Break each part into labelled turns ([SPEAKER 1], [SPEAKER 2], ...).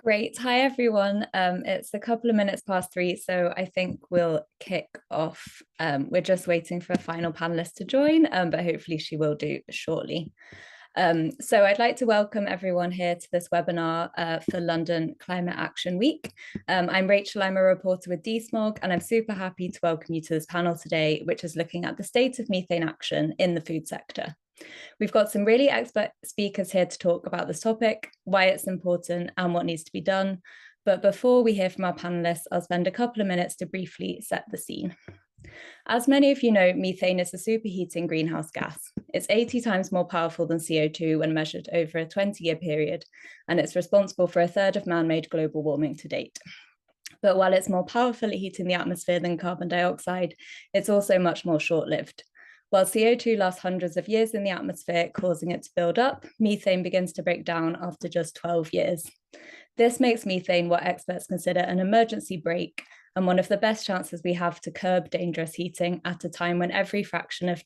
[SPEAKER 1] Great. Hi, everyone. It's a couple of minutes past 3, so I think we'll kick off. We're just waiting for a final panelist to join, but hopefully she will do shortly. So I'd like to welcome everyone here to this webinar for London Climate Action Week. I'm Rachel, I'm a reporter with DSMOG, and I'm super happy to welcome you to this panel today, which is looking at the state of methane action in the food sector. We've got some really expert speakers here to talk about this topic, why it's important and what needs to be done. But before we hear from our panelists, I'll spend a couple of minutes to briefly set the scene. As many of you know, methane is a superheating greenhouse gas. It's 80 times more powerful than CO2 when measured over a 20-year period, and it's responsible for a third of man-made global warming to date. But while it's more powerful at heating the atmosphere than carbon dioxide, it's also much more short-lived. While CO2 lasts hundreds of years in the atmosphere, causing it to build up, methane begins to break down after just 12 years. This makes methane what experts consider an emergency brake and one of the best chances we have to curb dangerous heating at a time when every fraction of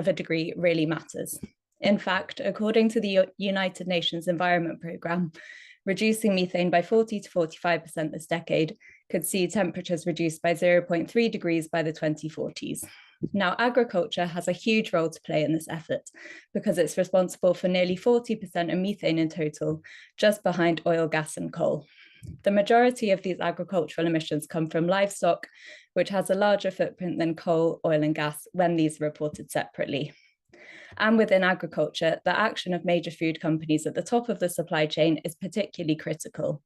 [SPEAKER 1] a degree really matters. In fact, according to the United Nations Environment Programme, reducing methane by 40 to 45% this decade could see temperatures reduced by 0.3 degrees by the 2040s. Now, agriculture has a huge role to play in this effort because it's responsible for nearly 40% of methane in total, just behind oil, gas, and coal. The majority of these agricultural emissions come from livestock, which has a larger footprint than coal, oil, and gas when these are reported separately. And within agriculture, the action of major food companies at the top of the supply chain is particularly critical.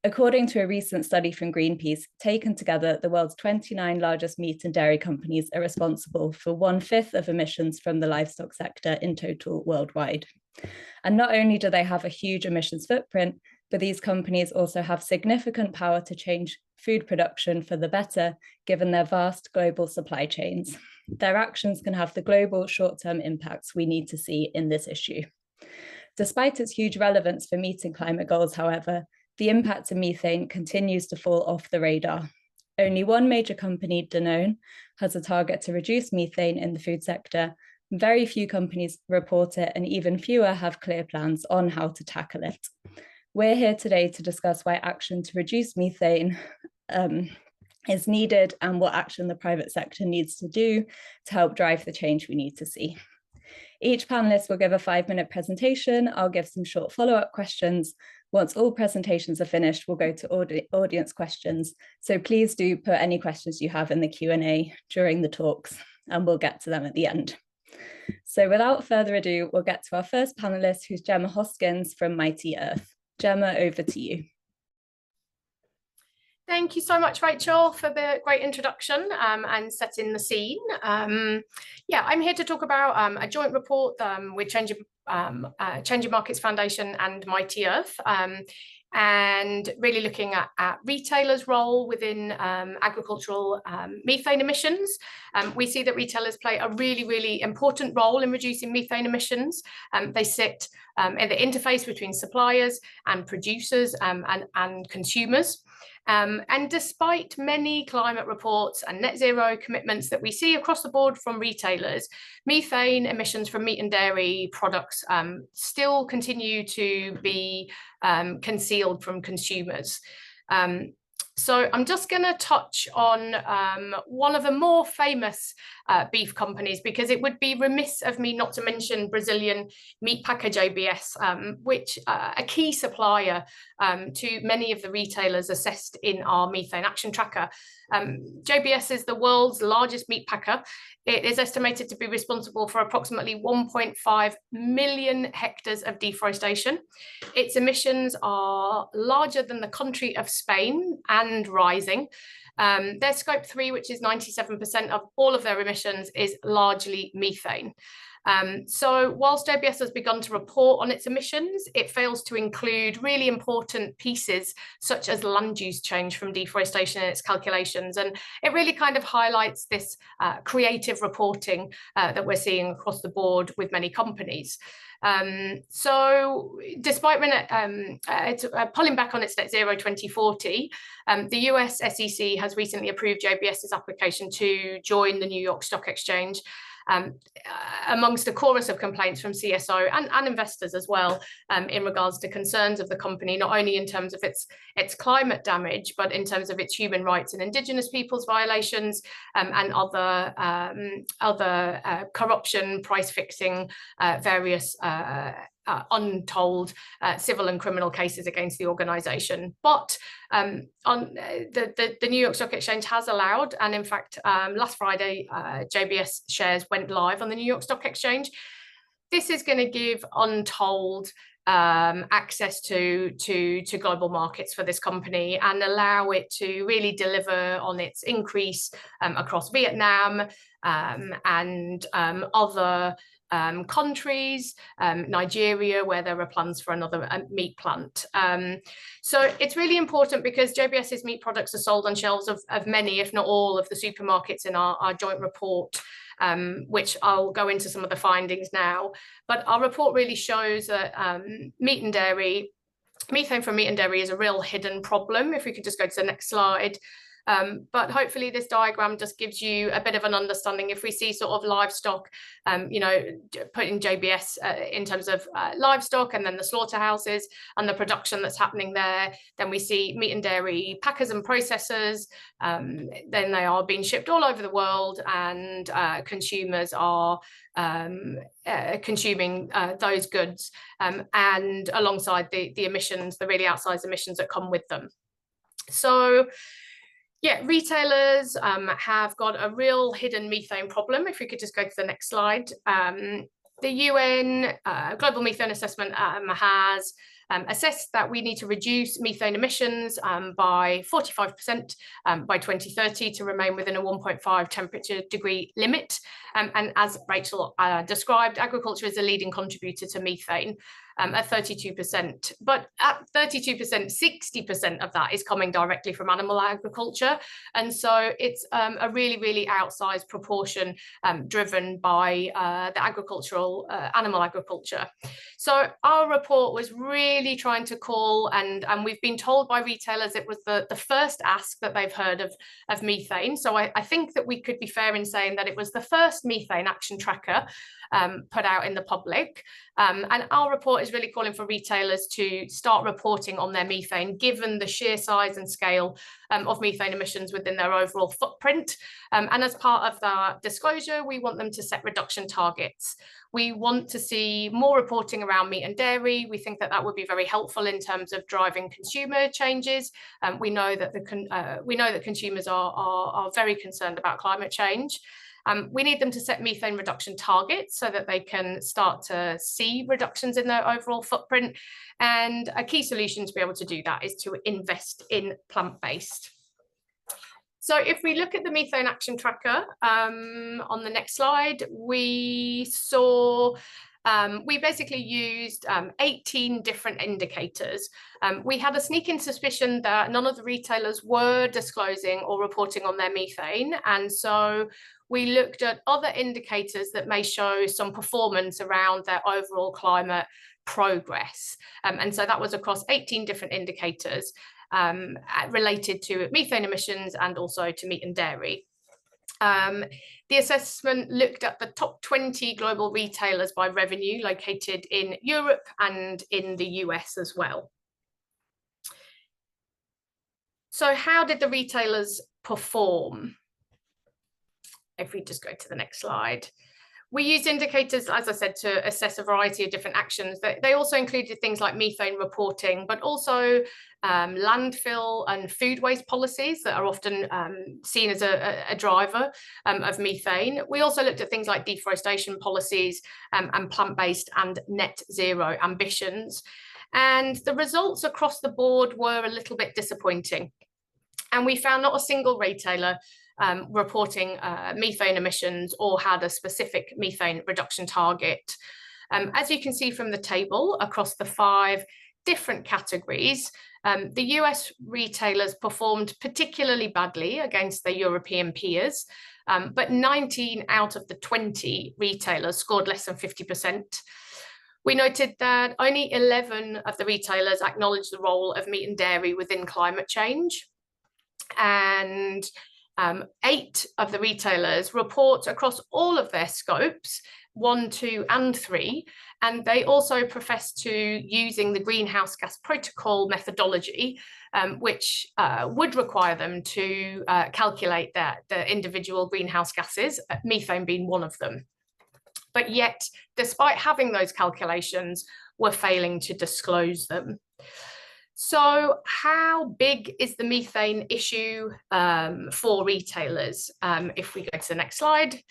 [SPEAKER 1] According to a recent study from Greenpeace, taken together, the world's 29 largest meat and dairy companies are responsible for 1/5 of emissions from the livestock sector in total worldwide. And not only do they have a huge emissions footprint, but these companies also have significant power to change food production for the better, given their vast global supply chains. Their actions can have the global short-term impacts we need to see in this issue. Despite its huge relevance for meeting climate goals, however, the impact of methane continues to fall off the radar. Only one major company, Danone, has a target to reduce methane in the food sector. Very few companies report it, and even fewer have clear plans on how to tackle it. We're here today to discuss why action to reduce methane is needed and what action the private sector needs to do to help drive the change we need to see. Each panelist will give a 5-minute presentation. I'll give some short follow-up questions. Once all presentations are finished, we'll go to audience questions. So please do put any questions you have in the Q&A during the talks, and we'll get to them at the end. So without further ado, we'll get to our first panelist, who's Gemma Hoskins from Mighty Earth. Gemma, over to you.
[SPEAKER 2] Thank you so much, Rachel, for the great introduction and setting the scene. Yeah, I'm here to talk about a joint report with Changing Markets Foundation and Mighty Earth, and really looking at retailers' role within agricultural methane emissions. We see that retailers play a really, really important role in reducing methane emissions. They sit at the interface between suppliers and producers and consumers. And despite many climate reports and net zero commitments that we see across the board from retailers, methane emissions from meat and dairy products still continue to be concealed from consumers. So I'm just going to touch on one of the more famous beef companies, because it would be remiss of me not to mention Brazilian meat packer JBS, which a key supplier to many of the retailers assessed in our methane action tracker. JBS is the world's largest meat packer. It is estimated to be responsible for approximately 1.5 million hectares of deforestation. Its emissions are larger than the country of Spain and rising. Their scope 3, which is 97% of all of their emissions, is largely methane. So whilst JBS has begun to report on its emissions, it fails to include really important pieces such as land use change from deforestation in its calculations. And it really kind of highlights this creative reporting that we're seeing across the board with many companies. So despite pulling back on its net zero 2040, the US SEC has recently approved JBS's application to join the New York Stock Exchange. amongst a chorus of complaints from CSO and investors as well, in regards to concerns of the company, not only in terms of its climate damage, but in terms of its human rights and Indigenous peoples violations, and other corruption, price fixing, various untold civil and criminal cases against the organization. But on the New York Stock Exchange has allowed, and in fact last Friday JBS shares went live on the New York Stock Exchange. This is going to give untold access to global markets for this company, and allow it to really deliver on its increase across Vietnam and other countries, Nigeria, where there are plans for another meat plant. So it's really important because JBS's meat products are sold on shelves of many, if not all, of the supermarkets in our joint report, which I'll go into some of the findings now. But our report really shows that meat and dairy, methane from meat and dairy is a real hidden problem. If we could just go to the next slide. But hopefully this diagram just gives you a bit of an understanding. If we see sort of livestock, you know, putting JBS in terms of livestock, and then the slaughterhouses and the production that's happening there, then we see meat and dairy packers and processors. Then they are being shipped all over the world, and consumers are consuming those goods, and alongside the emissions, the really outsized emissions that come with them. So yeah, retailers have got a real hidden methane problem. If we could just go to the next slide. The UN Global Methane Assessment has assessed that we need to reduce methane emissions by 45% by 2030 to remain within a 1.5 temperature degree limit. And as Rachel described, agriculture is a leading contributor to methane at 32%. But at 32%, 60% of that is coming directly from animal agriculture. And so it's a really, really outsized proportion driven by the agricultural, animal agriculture. So our report was really trying to call, and we've been told by retailers it was the first ask that they've heard of methane. So I think that we could be fair in saying that it was the first methane action tracker put out in the public. And our report is really calling for retailers to start reporting on their methane, given the sheer size and scale of methane emissions within their overall footprint. And as part of that disclosure, we want them to set reduction targets. We want to see more reporting around meat and dairy. We think that that would be very helpful in terms of driving consumer changes. We know that consumers are very concerned about climate change. We need them to set methane reduction targets so that they can start to see reductions in their overall footprint. And a key solution to be able to do that is to invest in plant-based. So if we look at the methane action tracker on the next slide, we saw we basically used 18 different indicators. We had a sneaking suspicion that none of the retailers were disclosing or reporting on their methane. And so we looked at other indicators that may show some performance around their overall climate progress. And so that was across 18 different indicators related to methane emissions and also to meat and dairy. The assessment looked at the top 20 global retailers by revenue located in Europe and in the US as well. So how did the retailers perform? If we just go to the next slide. We used indicators, as I said, to assess a variety of different actions. They also included things like methane reporting, but also landfill and food waste policies that are often seen as a driver of methane. We also looked at things like deforestation policies and plant-based and net zero ambitions. And the results across the board were a little bit disappointing. And we found not a single retailer reporting methane emissions or had a specific methane reduction target. As you can see from the table, across the 5 different categories, the US retailers performed particularly badly against their European peers, but 19 out of the 20 retailers scored less than 50%. We noted that only 11 of the retailers acknowledged the role of meat and dairy within climate change. And 8 of the retailers report across all of their scopes, 1, 2, and 3, and they also profess to using the greenhouse gas protocol methodology, which would require them to calculate the individual greenhouse gases, methane being one of them. But yet, despite having those calculations, we're failing to disclose them. So how big is the methane issue for retailers? If we go to the next slide.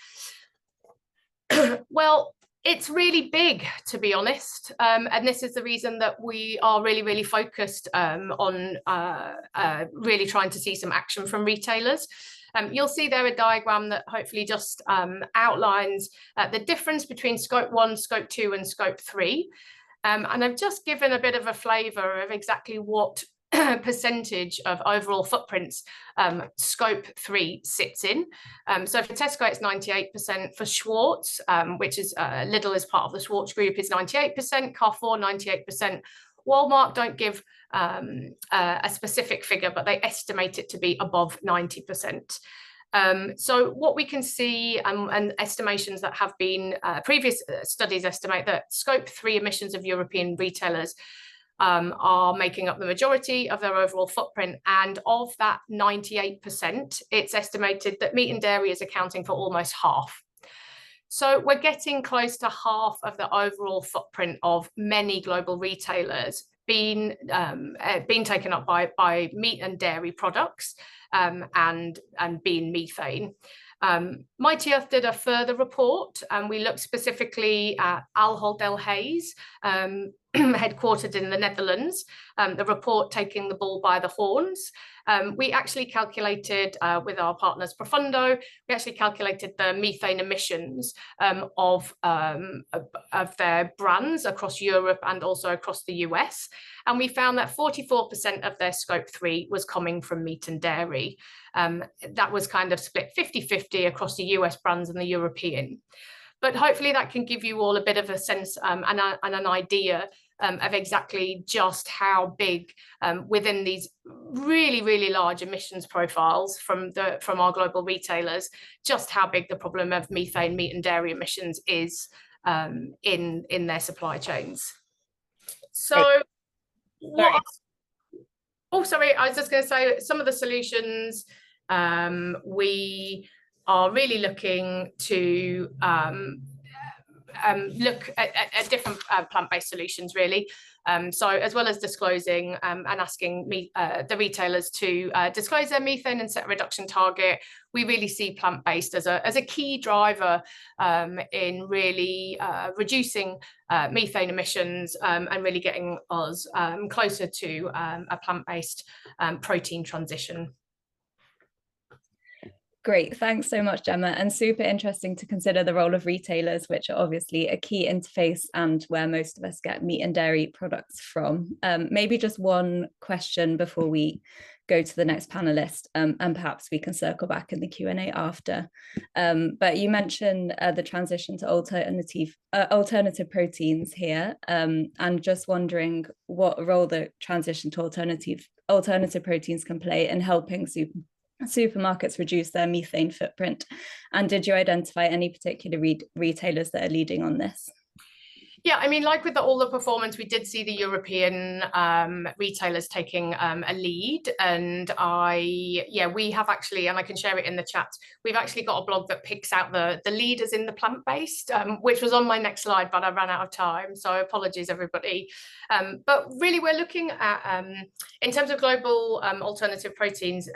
[SPEAKER 2] Well, it's really big, to be honest. And this is the reason that we are really, really focused on really trying to see some action from retailers. You'll see there a diagram that hopefully just outlines the difference between scope 1, scope 2, and scope 3. And I've just given a bit of a flavour of exactly what percentage of overall footprints scope 3 sits in. So for Tesco, it's 98%. For Schwartz, which is Lidl is part of the Schwartz group, is 98%. Carrefour, 98%. Walmart don't give a specific figure, but they estimate it to be above 90%. So what we can see and estimations that have been previous studies estimate that scope 3 emissions of European retailers are making up the majority of their overall footprint, and of that 98%, it's estimated that meat and dairy is accounting for almost half. So we're getting close to half of the overall footprint of many global retailers being taken up by meat and dairy products and being methane. Mighty Earth did a further report, and we looked specifically at Ahold Delhaize, headquartered in the Netherlands, the report taking the bull by the horns. We actually calculated with our partners Profundo, we actually calculated the methane emissions of their brands across Europe and also across the US. And we found that 44% of their scope 3 was coming from meat and dairy. That was kind of split 50-50 across the US brands and the European. But hopefully that can give you all a bit of a sense and an idea of exactly just how big within these really, really large emissions profiles from our global retailers, just how big the problem of methane, meat and dairy emissions is in their supply chains. So what? Oh, sorry, I was just going to say some of the solutions we are really looking to look at different plant-based solutions, really. So as well as disclosing and asking the retailers to disclose their methane and set a reduction target, we really see plant-based as a key driver in really reducing methane emissions and really getting us closer to a plant-based protein transition.
[SPEAKER 1] Great, thanks so much, Gemma, and super interesting to consider the role of retailers, which are obviously a key interface and where most of us get meat and dairy products from. Maybe just one question before we go to the next panelist, and perhaps we can circle back in the Q&A after. But you mentioned the transition to alternative proteins here, and just wondering what role the transition to alternative proteins can play in helping supermarkets reduce their methane footprint. And did you identify any particular retailers that are leading on this?
[SPEAKER 2] Yeah, I mean, like with all the performance, we did see the European retailers taking a lead, and we have actually, and I can share it in the chat, we've actually got a blog that picks out the leaders in the plant-based, which was on my next slide, but I ran out of time, so apologies, everybody. But really, we're looking at, in terms of global alternative proteins,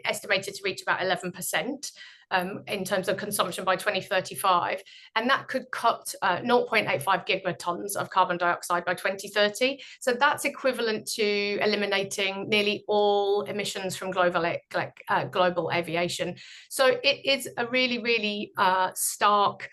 [SPEAKER 2] estimated to reach about 11%. In terms of consumption by 2035, and that could cut 0.85 gigatons of carbon dioxide by 2030. So that's equivalent to eliminating nearly all emissions from global aviation. So it is a really, really stark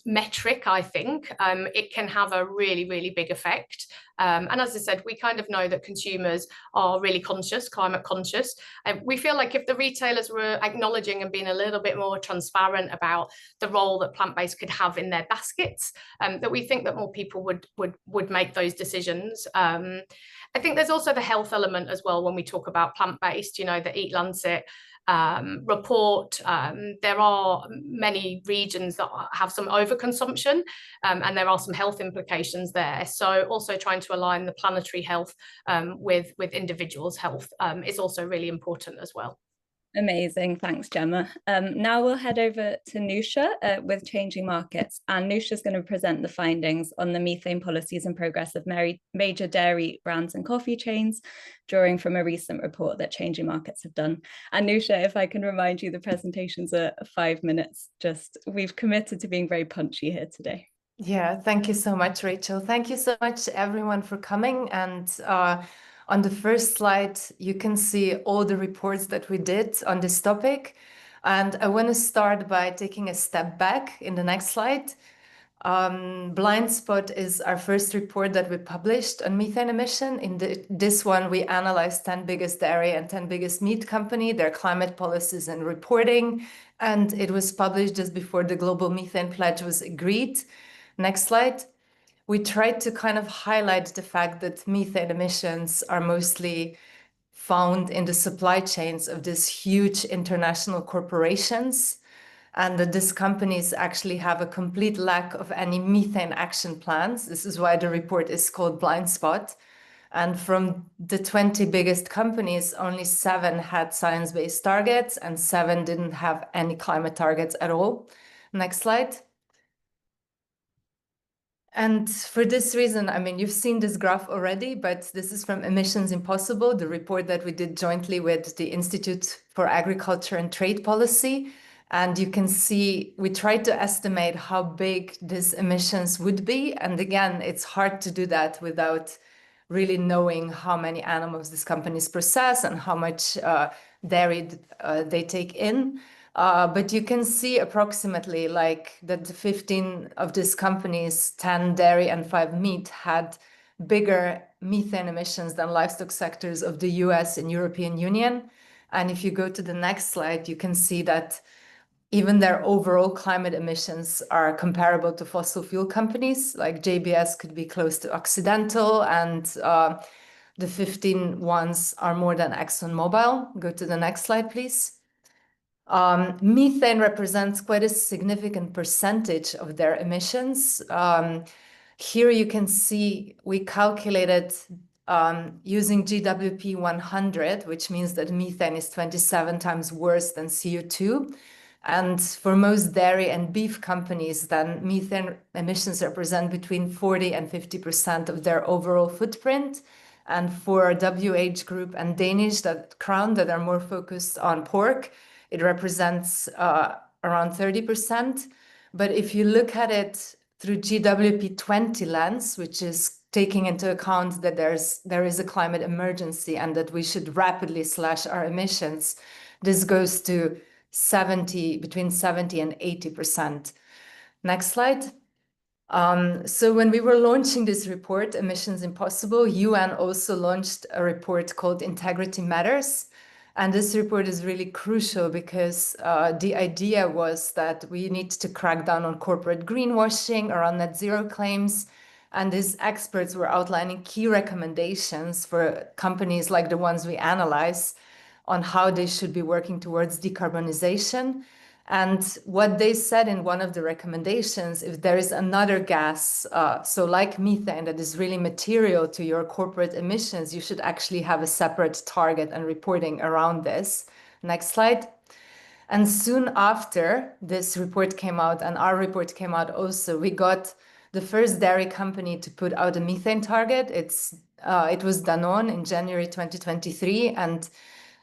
[SPEAKER 2] metric, I think. It can have a really, really big effect. And as I said, we kind of know that consumers are really conscious, climate conscious. We feel like if the retailers were acknowledging and being a little bit more transparent about the role that plant-based could have in their baskets, that we think that more people would make those decisions. I think there's also the health element as well when we talk about plant-based. You know, the Eat Lancet report, there are many regions that have some overconsumption, and there are some health implications there. So also trying to align the planetary health with individuals' health is also really important as well.
[SPEAKER 1] Amazing. Thanks, Gemma. Now we'll head over to Nusha with Changing Markets. And Nusha's going to present the findings on the methane policies and progress of major dairy brands and coffee chains, drawing from a recent report that Changing Markets have done. And Nusha, if I can remind you, the presentations are 5 minutes. Just we've committed to being very punchy here today.
[SPEAKER 3] Yeah, thank you so much, Rachel. Thank you so much, everyone, for coming. And on the first slide, you can see all the reports that we did on this topic. And I want to start by taking a step back in the next slide. Blind Spot is our first report that we published on methane emission. In this one, we analyzed 10 biggest dairy and 10 biggest meat company, their climate policies and reporting. And it was published just before the Global Methane Pledge was agreed. Next slide. We tried to kind of highlight the fact that methane emissions are mostly found in the supply chains of these huge international corporations, and that these companies actually have a complete lack of any methane action plans. This is why the report is called Blind Spot. And from the 20 biggest companies, only 7 had science-based targets and 7 didn't have any climate targets at all. Next slide. And for this reason, I mean, you've seen this graph already, but this is from Emissions Impossible, the report that we did jointly with the Institute for Agriculture and Trade Policy. And you can see we tried to estimate how big these emissions would be. And again, it's hard to do that without really knowing how many animals these companies process and how much dairy they take in. But you can see approximately like that the 15 of these companies, 10 dairy and 5 meat, had bigger methane emissions than livestock sectors of the US and European Union. And if you go to the next slide, you can see that even their overall climate emissions are comparable to fossil fuel companies, like JBS could be close to Occidental, and the 15 ones are more than ExxonMobil. Go to the next slide, please. Methane represents quite a significant percentage of their emissions. Here you can see we calculated using GWP 100, which means that methane is 27 times worse than CO2. And for most dairy and beef companies, then methane emissions represent between 40 and 50% of their overall footprint. And for WH Group and Danish Crown that are more focused on pork, it represents around 30%. But if you look at it through GWP 20 lens, which is taking into account that there is a climate emergency and that we should rapidly slash our emissions, this goes to between 70 and 80%. Next slide. So when we were launching this report, Emissions Impossible, UN also launched a report called Integrity Matters. And this report is really crucial because the idea was that we need to crack down on corporate greenwashing around net zero claims. And these experts were outlining key recommendations for companies like the ones we analyze on how they should be working towards decarbonization. And what they said in one of the recommendations, if there is another gas, so like methane, that is really material to your corporate emissions, you should actually have a separate target and reporting around this. Next slide. And soon after this report came out, and our report came out also, we got the first dairy company to put out a methane target. It was Danone in January 2023, and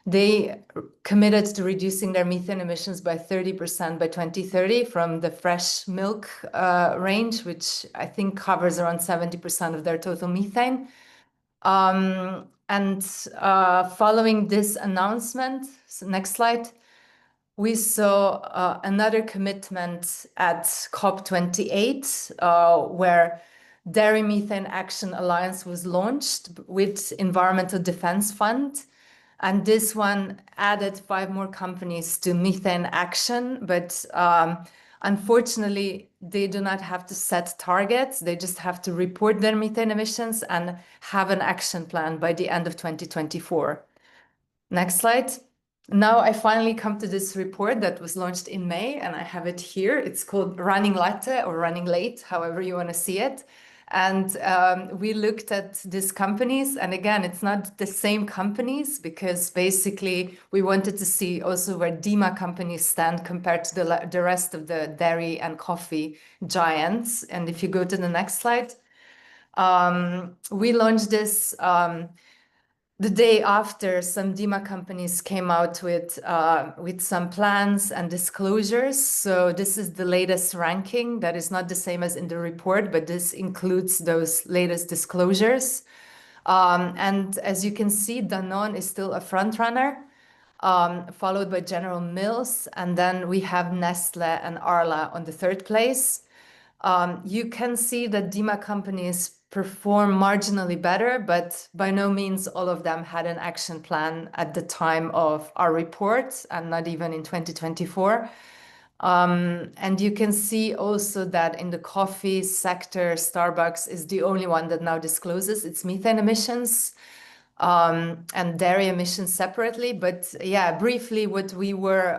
[SPEAKER 3] they committed to reducing their methane emissions by 30% by 2030 from the fresh milk range, which I think covers around 70% of their total methane. Following this announcement, so next slide, we saw another commitment at COP28, where Dairy Methane Action Alliance was launched with Environmental Defense Fund. And this one added 5 more companies to methane action, but unfortunately, they do not have to set targets. They just have to report their methane emissions and have an action plan by the end of 2024. Next slide. now I finally come to this report that was launched in May, and I have it here. It's called Running Latte or Running Late, however you want to see it. And we looked at these companies, and again, it's not the same companies, because basically we wanted to see also where DEMA companies stand compared to the rest of the dairy and coffee giants. And if you go to the next slide, we launched this the day after some DEMA companies came out with some plans and disclosures. So this is the latest ranking. That is not the same as in the report, but this includes those latest disclosures. And as you can see, Danone is still a front runner, followed by General Mills, and then we have Nestle and Arla on the third place. You can see that DEMA companies perform marginally better, but by no means all of them had an action plan at the time of our report, and not even in 2024. And you can see also that in the coffee sector, Starbucks is the only one that now discloses its methane emissions, and dairy emissions separately. But yeah, briefly, what we were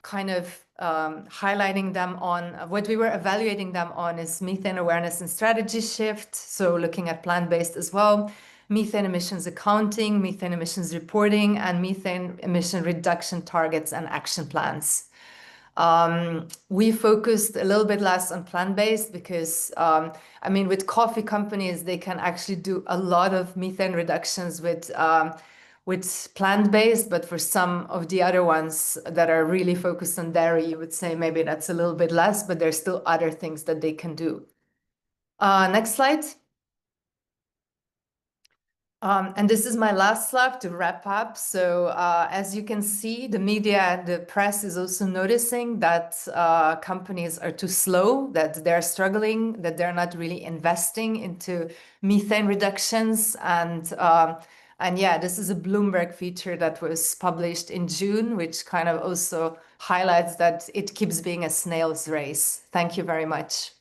[SPEAKER 3] kind of highlighting them on, what we were evaluating them on, is methane awareness and strategy shift. So looking at plant-based as well, methane emissions accounting, methane emissions reporting, and methane emission reduction targets and action plans. We focused a little bit less on plant-based because, I mean, with coffee companies, they can actually do a lot of methane reductions with plant-based, but for some of the other ones that are really focused on dairy, you would say maybe that's a little bit less, but there's still other things that they can do. Next slide. And this is my last slide to wrap up. So as you can see, the media, the press is also noticing that companies are too slow, that they're struggling, that they're not really investing into methane reductions. And yeah, this is a Bloomberg feature that was published in June, which kind of also highlights that it keeps being a snail's race. Thank you very much.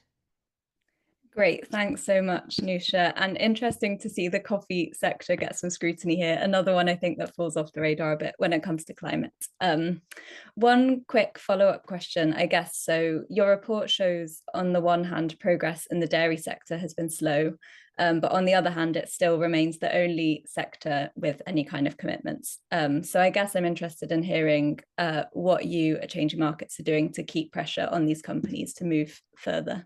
[SPEAKER 1] Great, thanks so much, Nusha. And interesting to see the coffee sector get some scrutiny here. Another one I think that falls off the radar a bit when it comes to climate. One quick follow-up question, I guess. So your report shows, on the one hand, progress in the dairy sector has been slow, but on the other hand, it still remains the only sector with any kind of commitments. So I guess I'm interested in hearing what you at Changing Markets are doing to keep pressure on these companies to move further.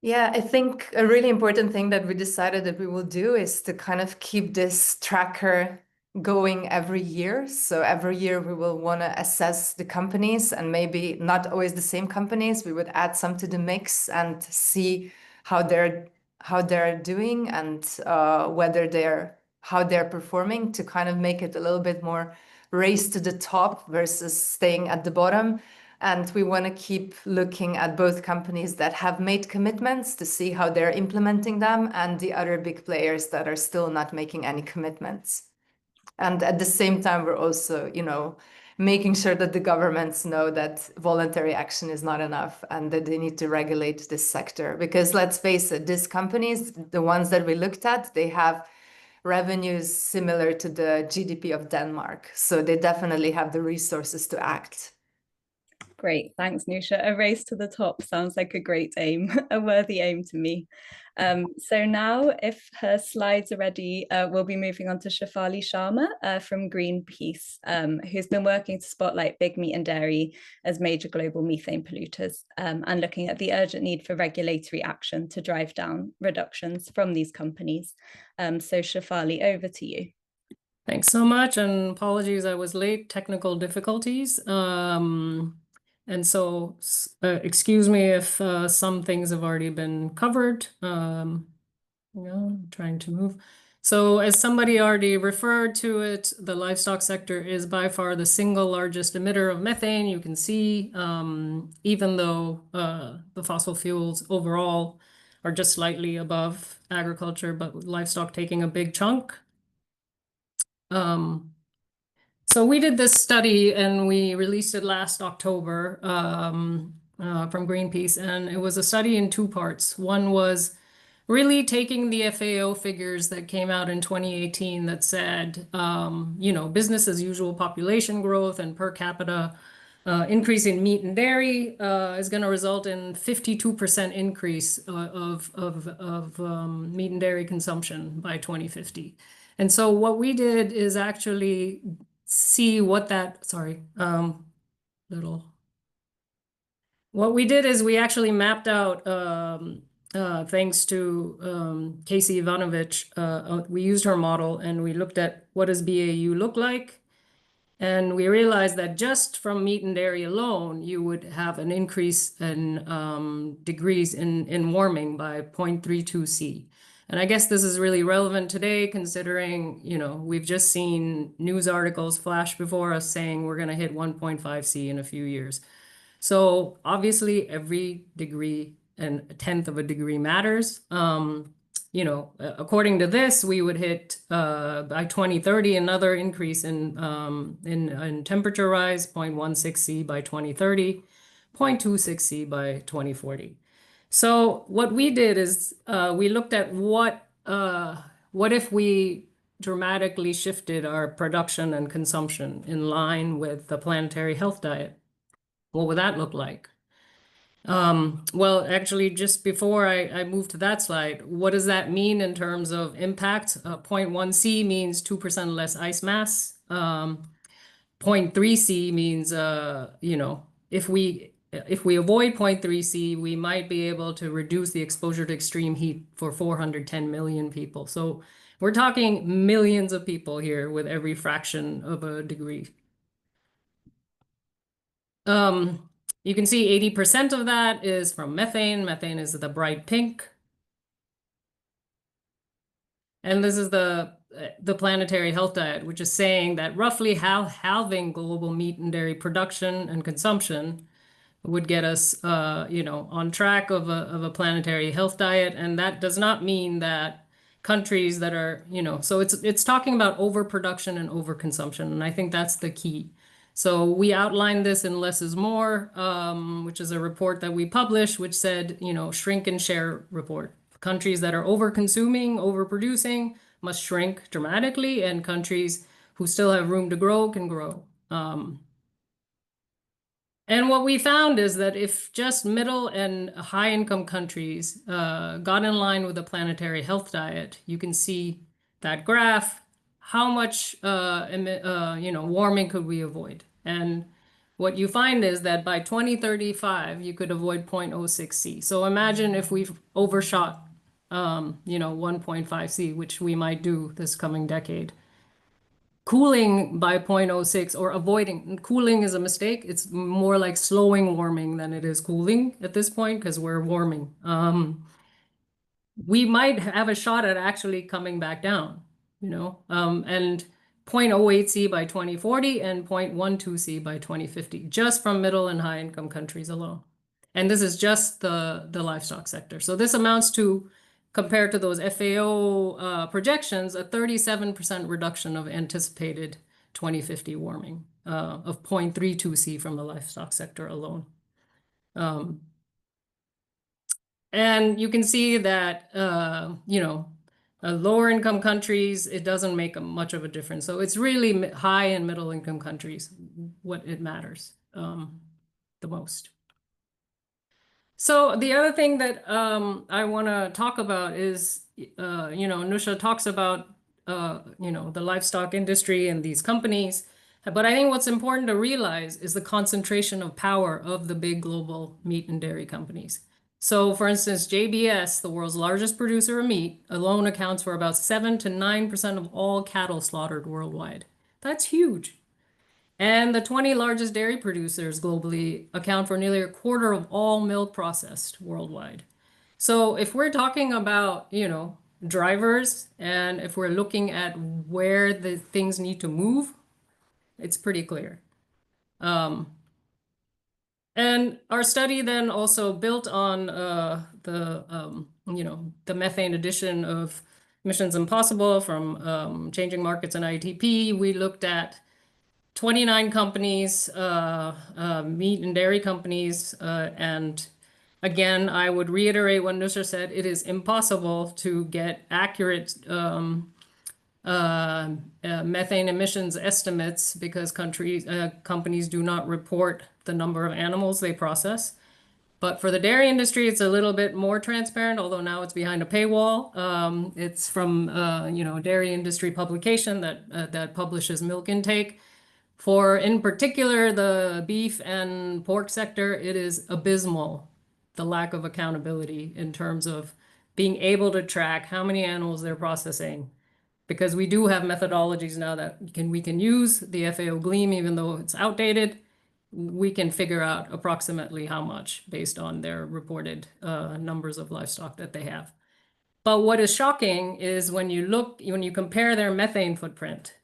[SPEAKER 3] Yeah, I think a really important thing that we decided that we will do is to kind of keep this tracker going every year. So every year we will want to assess the companies, and maybe not always the same companies. We would add some to the mix and see how they're doing, and how they're performing, to kind of make it a little bit more race to the top versus staying at the bottom. And we want to keep looking at both companies that have made commitments to see how they're implementing them, and the other big players that are still not making any commitments. And at the same time, we're also, making sure that the governments know that voluntary action is not enough, and that they need to regulate this sector. Because let's face it, these companies, the ones that we looked at, they have revenues similar to the GDP of Denmark. So they definitely have the resources to act.
[SPEAKER 1] Great, thanks, Nusha. A race to the top sounds like a great aim, a worthy aim to me. So now, if her slides are ready, we'll be moving on to Shefali Sharma from Greenpeace, who's been working to spotlight big meat and dairy as major global methane polluters, and looking at the urgent need for regulatory action to drive down reductions from these companies. So Shefali, over to you.
[SPEAKER 4] Thanks so much, and apologies I was late, technical difficulties. And so, excuse me if some things have already been covered. I'm trying to move. So as somebody already referred to it, the livestock sector is by far the single largest emitter of methane. You can see, even though the fossil fuels overall are just slightly above agriculture, but livestock taking a big chunk. So we did this study and we released it last October from Greenpeace, and it was a study in two parts. One was really taking the FAO figures that came out in 2018 that said, business as usual population growth and per capita increase in meat and dairy is going to result in 52% increase of meat and dairy consumption by 2050. And so what we did is actually see what that, what we did is we actually mapped out, thanks to Casey Ivanovich, we used her model and we looked at what does BAU look like. And we realized that just from meat and dairy alone, you would have an increase in degrees in warming by 0.32 C. And I guess this is really relevant today, considering, we've just seen news articles flash before us saying we're going to hit 1.5 C in a few years. So obviously every degree and a tenth of a degree matters. According to this, we would hit by 2030 another increase in temperature rise, 0.16 C by 2030, 0.26 C by 2040. So what we did is we looked at what if we dramatically shifted our production and consumption in line with the planetary health diet. What would that look like? Well, actually, just before I move to that slide, what does that mean in terms of impact? 0.1 C means 2% less ice mass. 0.3 C means, if we avoid 0.3 C, we might be able to reduce the exposure to extreme heat for 410 million people. So we're talking millions of people here with every fraction of a degree. You can see 80% of that is from methane. Methane is the bright pink. And this is the planetary health diet, which is saying that roughly halving global meat and dairy production and consumption would get us, on track of a planetary health diet. And that does not mean that countries that are, so it's talking about overproduction and overconsumption. And I think that's the key. So we outlined this in Less is More, which is a report that we published, which said, shrink and share report. Countries that are over-consuming, overproducing must shrink dramatically, and countries who still have room to grow can grow. And what we found is that if just middle and high-income countries got in line with the planetary health diet, you can see that graph, how much warming could we avoid? And what you find is that by 2035, you could avoid 0.06 C. So imagine if we've overshot 1.5 C, which we might do this coming decade. Cooling by 0.06 or avoiding cooling is a mistake. It's more like slowing warming than it is cooling at this point because we're warming. We might have a shot at actually coming back down, and 0.08 C by 2040 and 0.12 C by 2050, just from middle and high income countries alone. And this is just the livestock sector. So this amounts to, compared to those FAO projections, a 37% reduction of anticipated 2050 warming of 0.32 C from the livestock sector alone. And you can see that, lower income countries, it doesn't make much of a difference. So it's really high and middle income countries what it matters the most. So the other thing that I want to talk about is, Nusha talks about, the livestock industry and these companies. But I think what's important to realize is the concentration of power of the big global meat and dairy companies. So for instance, JBS, the world's largest producer of meat, alone accounts for about 7 to 9% of all cattle slaughtered worldwide. That's huge. And the 20 largest dairy producers globally account for nearly a quarter of all milk processed worldwide. So if we're talking about, drivers, and if we're looking at where the things need to move, it's pretty clear. And our study then also built on the methane addition of Missions Impossible from Changing Markets and ITP. We looked at 29 companies, meat and dairy companies, and Again, I would reiterate what Nusra said. It is impossible to get accurate methane emissions estimates because companies do not report the number of animals they process. But for the dairy industry, it's a little bit more transparent, although now it's behind a paywall. It's from a dairy industry publication that publishes milk intake. For, in particular, the beef and pork sector, it is abysmal, the lack of accountability in terms of being able to track how many animals they're processing. Because we do have methodologies now that we can use the FAO Gleam, even though it's outdated. We can figure out approximately how much based on their reported numbers of livestock that they have. But what is shocking is when you compare their methane footprint,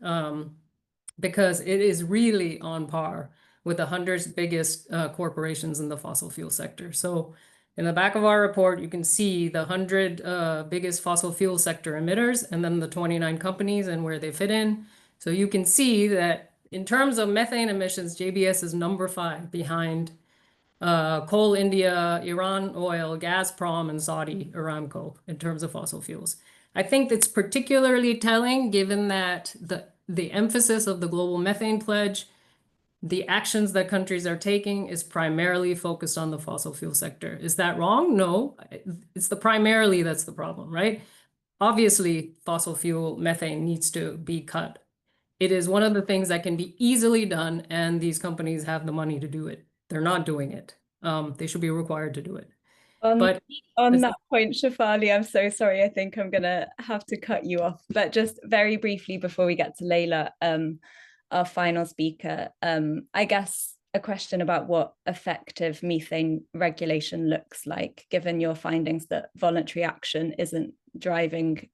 [SPEAKER 4] because it is really on par with the 100 biggest corporations in the fossil fuel sector. So in the back of our report, you can see the 100 biggest fossil fuel sector emitters and then the 29 companies and where they fit in. So you can see that in terms of methane emissions, JBS is number 5 behind Coal India, Iran Oil, Gazprom, and Saudi Aramco in terms of fossil fuels. I think that's particularly telling given that the emphasis of the Global Methane Pledge, the actions that countries are taking is primarily focused on the fossil fuel sector. Is that wrong? No, it's primarily that's the problem, right? Obviously, fossil fuel methane needs to be cut. It is one of the things that can be easily done, and these companies have the money to do it. They're not doing it. They should be required to do it. But
[SPEAKER 1] on that point, Shafali, I'm so sorry. I think I'm gonna have to cut you off. But just very briefly before we get to Layla, our final speaker, I guess a question about what effective methane regulation looks like, given your findings that voluntary action isn't driving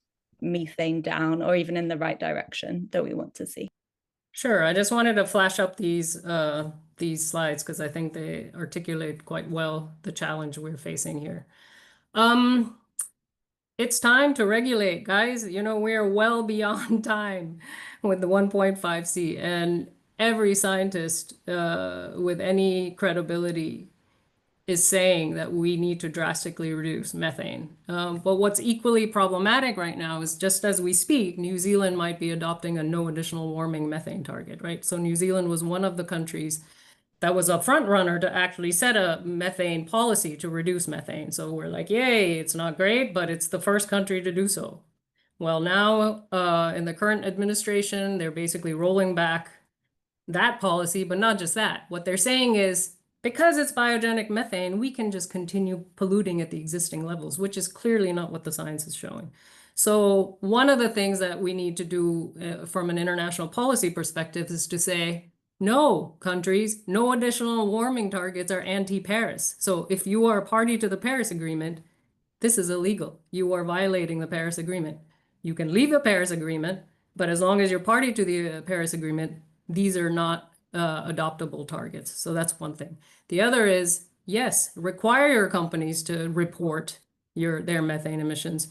[SPEAKER 1] methane down or even in the right direction that we want to see.
[SPEAKER 4] Sure, I just wanted to flash up these slides because I think they articulate quite well the challenge we're facing here. It's time to regulate, guys. We're well beyond time with the 1.5C, and every scientist with any credibility is saying that we need to drastically reduce methane. But what's equally problematic right now is just as we speak, New Zealand might be adopting a no additional warming methane target, right? So New Zealand was one of the countries that was a front runner to actually set a methane policy to reduce methane. So we're like, yay, it's not great, but it's the first country to do so. Well, now in the current administration, they're basically rolling back that policy, but not just that. What they're saying is, because it's biogenic methane, we can just continue polluting at the existing levels, which is clearly not what the science is showing. So one of the things that we need to do from an international policy perspective is to say, no, countries, no additional warming targets are anti-Paris. So if you are a party to the Paris Agreement, this is illegal. You are violating the Paris Agreement. You can leave the Paris Agreement, but as long as you're party to the Paris Agreement, these are not adoptable targets. So that's one thing. The other is, yes, require your companies to report their methane emissions.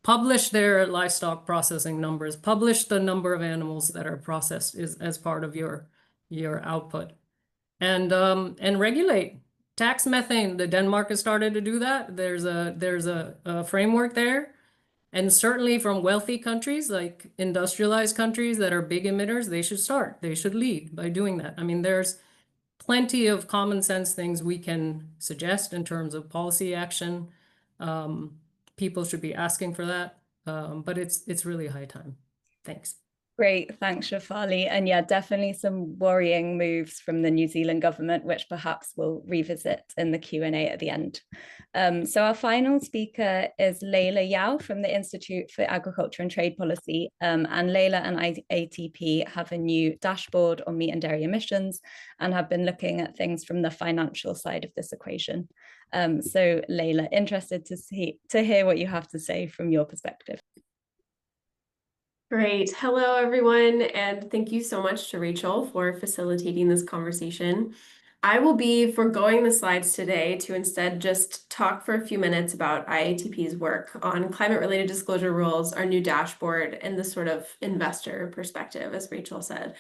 [SPEAKER 4] Publish their livestock processing numbers, publish the number of animals that are processed as part of your output, and regulate. Tax methane. Denmark has started to do that. There's a framework there, and certainly from wealthy countries like industrialized countries that are big emitters, they should lead by doing that. I mean, there's plenty of common sense things we can suggest in terms of policy action. People should be asking for that, but it's really high time. Thanks.
[SPEAKER 1] Great, thanks, Shafali. And yeah, definitely some worrying moves from the New Zealand government, which perhaps we'll revisit in the Q&A at the end. So our final speaker is Layla Yao from the Institute for Agriculture and Trade Policy. And Layla and ATP have a new dashboard on meat and dairy emissions and have been looking at things from the financial side of this equation. So Layla, interested to hear what you have to say from your perspective.
[SPEAKER 5] Great. Hello, everyone, and thank you so much to Rachel for facilitating this conversation. I will be foregoing the slides today to instead just talk for a few minutes about IATP's work on climate-related disclosure rules, our new dashboard, and the sort of investor perspective, as Rachel said.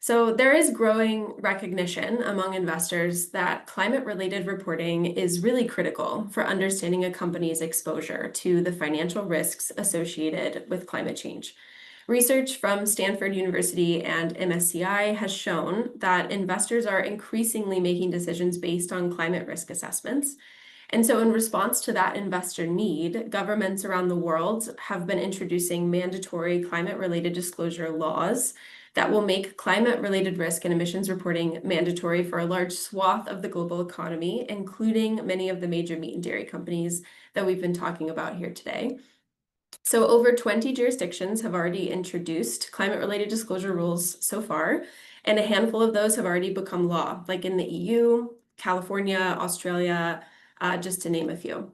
[SPEAKER 5] So there is growing recognition among investors that climate-related reporting is really critical for understanding a company's exposure to the financial risks associated with climate change. Research from Stanford University and MSCI has shown that investors are increasingly making decisions based on climate risk assessments. And so in response to that investor need, governments around the world have been introducing mandatory climate-related disclosure laws that will make climate-related risk and emissions reporting mandatory for a large swath of the global economy, including many of the major meat and dairy companies that we've been talking about here today. So over 20 jurisdictions have already introduced climate-related disclosure rules so far, and a handful of those have already become law, like in the EU, California, Australia, just to name a few.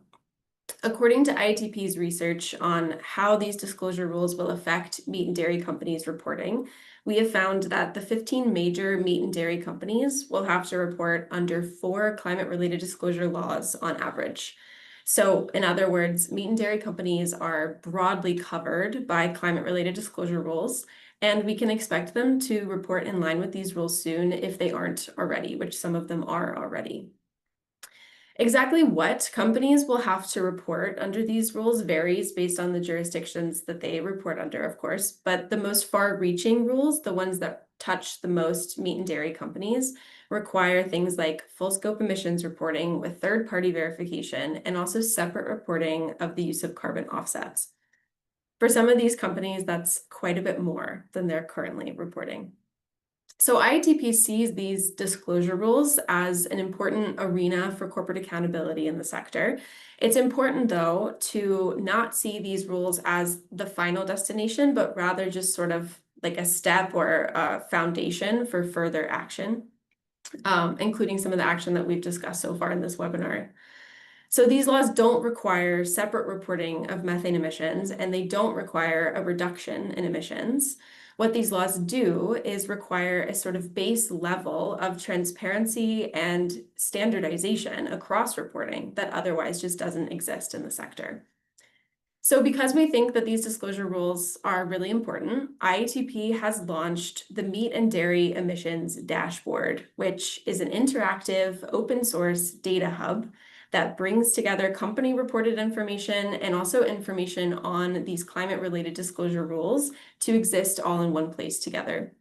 [SPEAKER 5] According to IATP's research on how these disclosure rules will affect meat and dairy companies' reporting, we have found that the 15 major meat and dairy companies will have to report under 4 climate-related disclosure laws on average. So in other words, meat and dairy companies are broadly covered by climate-related disclosure rules, and we can expect them to report in line with these rules soon if they aren't already, which some of them are already. Exactly what companies will have to report under these rules varies based on the jurisdictions that they report under, of course, but the most far-reaching rules, the ones that touch the most meat and dairy companies, require things like full scope emissions reporting with third-party verification and also separate reporting of the use of carbon offsets. For some of these companies, that's quite a bit more than they're currently reporting. So IATP sees these disclosure rules as an important arena for corporate accountability in the sector. It's important, though, to not see these rules as the final destination, but rather just sort of like a step or a foundation for further action, including some of the action that we've discussed so far in this webinar. So these laws don't require separate reporting of methane emissions, and they don't require a reduction in emissions. What these laws do is require a sort of base level of transparency and standardization across reporting that otherwise just doesn't exist in the sector. So because we think that these disclosure rules are really important, IATP has launched the Meat and Dairy Emissions Dashboard, which is an interactive open source data hub that brings together company reported information and also information on these climate related disclosure rules to exist all in one place together.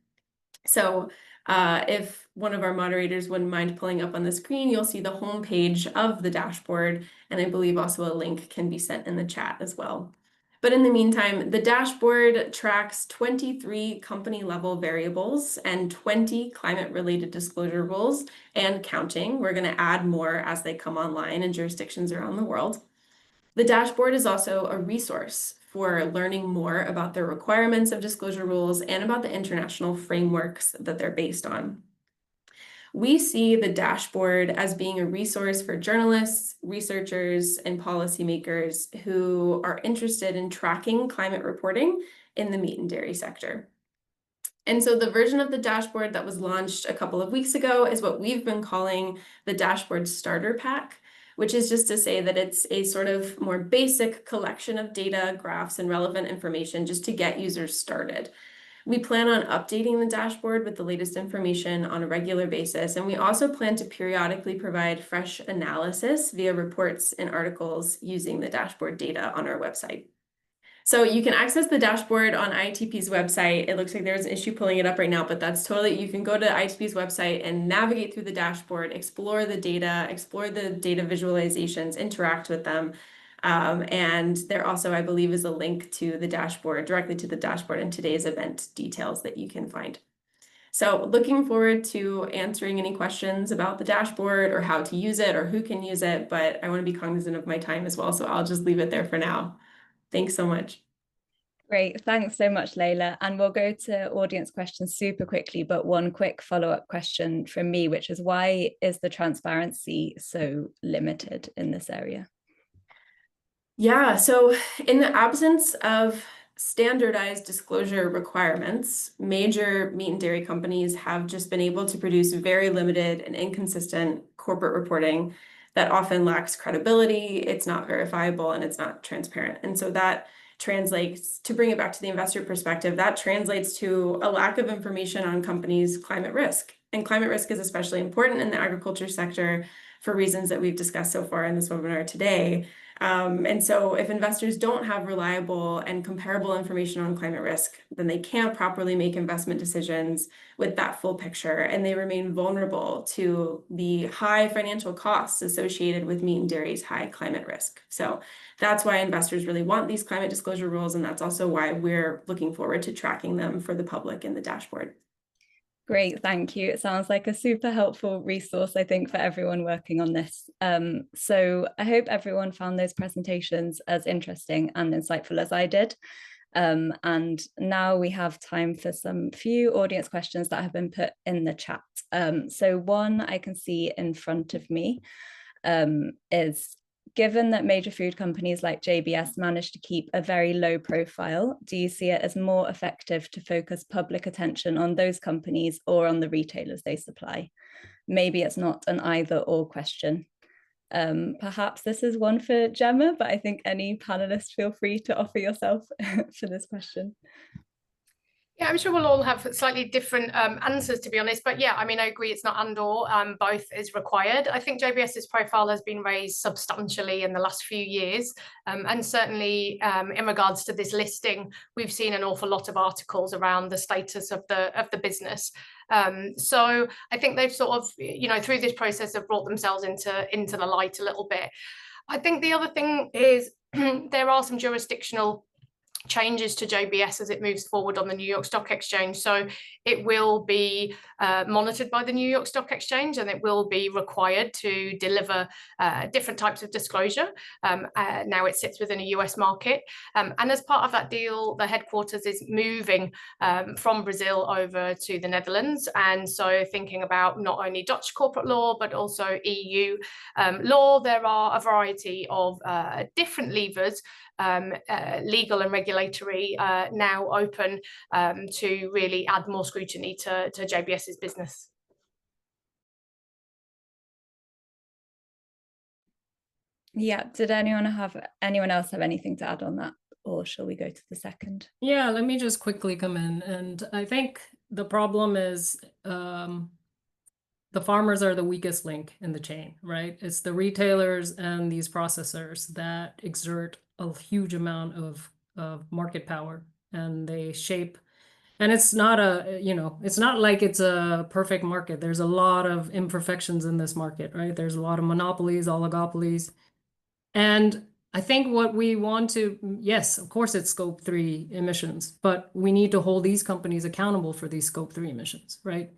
[SPEAKER 5] So if one of our moderators wouldn't mind pulling up on the screen, you'll see the homepage of the dashboard, and I believe also a link can be sent in the chat as well. But in the meantime, the dashboard tracks 23 company level variables and 20 climate related disclosure rules and counting. We're going to add more as they come online in jurisdictions around the world. The dashboard is also a resource for learning more about the requirements of disclosure rules and about the international frameworks that they're based on. We see the dashboard as being a resource for journalists, researchers, and policymakers who are interested in tracking climate reporting in the meat and dairy sector. And so the version of the dashboard that was launched a couple of weeks ago is what we've been calling the Dashboard Starter Pack, which is just to say that it's a sort of more basic collection of data, graphs, and relevant information just to get users started. We plan on updating the dashboard with the latest information on a regular basis, and we also plan to periodically provide fresh analysis via reports and articles using the dashboard data on our website. So you can access the dashboard on IATP's website. It looks like there's an issue pulling it up right now, but that's totally, you can go to IATP's website and navigate through the dashboard, explore the data visualizations, interact with them. And there also, I believe, is a link to the dashboard, directly to the dashboard in today's event details that you can find. So looking forward to answering any questions about the dashboard or how to use it or who can use it, but I want to be cognizant of my time as well, so I'll just leave it there for now. Thanks so much.
[SPEAKER 1] Great, thanks so much, Layla. And we'll go to audience questions super quickly, but one quick follow-up question from me, which is why is the transparency so limited in this area?
[SPEAKER 5] Yeah, so in the absence of standardized disclosure requirements, major meat and dairy companies have just been able to produce very limited and inconsistent corporate reporting that often lacks credibility, it's not verifiable, and it's not transparent. And so that translates, to bring it back to the investor perspective, that translates to a lack of information on companies' climate risk. And climate risk is especially important in the agriculture sector for reasons that we've discussed so far in this webinar today. And so if investors don't have reliable and comparable information on climate risk, then they can't properly make investment decisions with that full picture, and they remain vulnerable to the high financial costs associated with meat and dairy's high climate risk. So that's why investors really want these climate disclosure rules, and that's also why we're looking forward to tracking them for the public in the dashboard.
[SPEAKER 1] Great, thank you. It sounds like a super helpful resource, I think, for everyone working on this. So I hope everyone found those presentations as interesting and insightful as I did. And now we have time for some few audience questions that have been put in the chat. So one I can see in front of me is, given that major food companies like JBS manage to keep a very low profile, do you see it as more effective to focus public attention on those companies or on the retailers they supply? Maybe it's not an either or question. Perhaps this is one for Gemma, but I think any panelists feel free to offer yourself for this question.
[SPEAKER 2] Yeah, I'm sure we'll all have slightly different answers, to be honest. But yeah, I mean, I agree it's not and or, both is required. I think JBS's profile has been raised substantially in the last few years. And certainly in regards to this listing, we've seen an awful lot of articles around the status of the business. So I think they've sort of, through this process have brought themselves into the light a little bit. I think the other thing is there are some jurisdictional changes to JBS as it moves forward on the New York Stock Exchange. So it will be monitored by the New York Stock Exchange, and it will be required to deliver different types of disclosure. Now it sits within a US market. And as part of that deal, the headquarters is moving from Brazil over to the Netherlands. And so thinking about not only Dutch corporate law, but also EU law, there are a variety of different levers, legal and regulatory, now open to really add more scrutiny to JBS's business.
[SPEAKER 1] Yeah, did anyone else have anything to add on that, or shall we go to the second?
[SPEAKER 4] Yeah, let me just quickly come in. And I think the problem is the farmers are the weakest link in the chain, right? It's the retailers and these processors that exert a huge amount of market power, and they shape. And it's not it's not like it's a perfect market. There's a lot of imperfections in this market, right? There's a lot of monopolies, oligopolies. And I think what we want to, yes, of course it's scope 3 emissions, but we need to hold these companies accountable for these scope 3 emissions, right?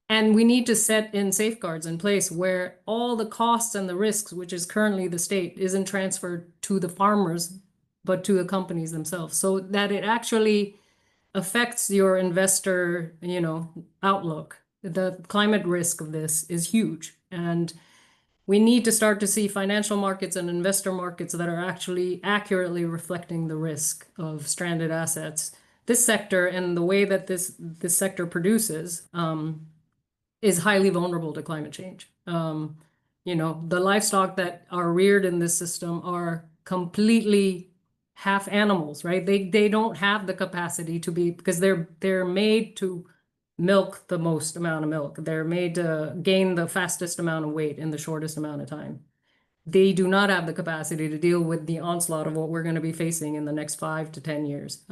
[SPEAKER 4] And we need to set in safeguards in place where all the costs and the risks, which is currently the state, isn't transferred to the farmers, but to the companies themselves, so that it actually affects your investor, outlook. The climate risk of this is huge. And we need to start to see financial markets and investor markets that are actually accurately reflecting the risk of stranded assets. This sector and the way that this sector produces is highly vulnerable to climate change. The livestock that are reared in this system are completely half animals, right? They don't have the capacity to be, because they're made to milk the most amount of milk. They're made to gain the fastest amount of weight in the shortest amount of time. They do not have the capacity to deal with the onslaught of what we're going to be facing in the next 5 to 10 years.